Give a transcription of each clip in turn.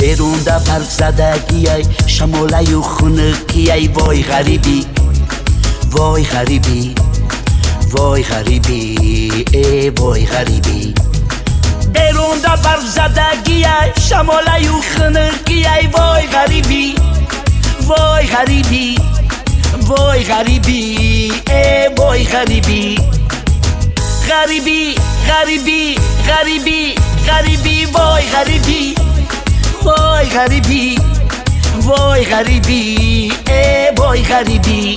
بیرون در پر زدگیای شماله و خونکیای وای غریبی وای غریبی وای غریبی ای وای غریبی بیرون در پر زدگیای شماله و خونکیای وای غریبی وای غریبی وای غریبی ای وای غریبی غریبی غریبی غریبی غریبی وای غریبی وای غریبی وای غریبی ای وای غریبی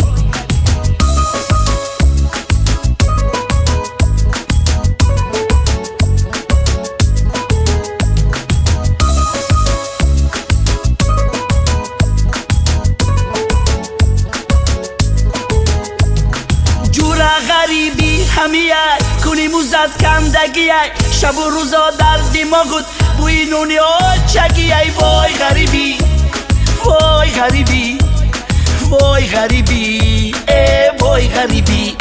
جورا غریبی همیه کنی موزد کندگیه شب و روزا در دماغت بوی نونی آچگیه وای غریبی وای غریبی وای غریبی ای وای غریبی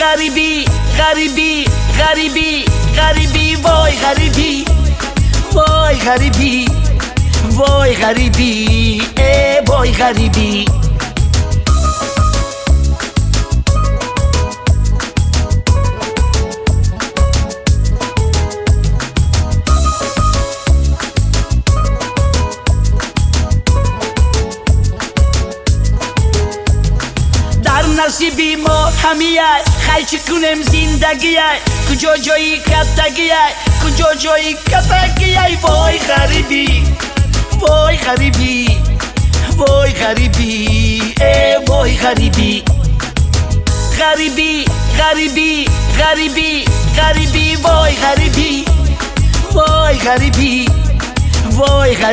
غریبی غریبی غریبی غریبی وای غریبی وای غریبی وای غریبی ای وای غریبی نصیبی ما همیه خیلی کنم زندگیه کجا جایی کتگیه کجا جایی کتگیه وای غریبی وای غریبی وای غریبی ای وای غریبی غریبی غریبی غریبی غریبی وای غریبی وای غریبی وای غریبی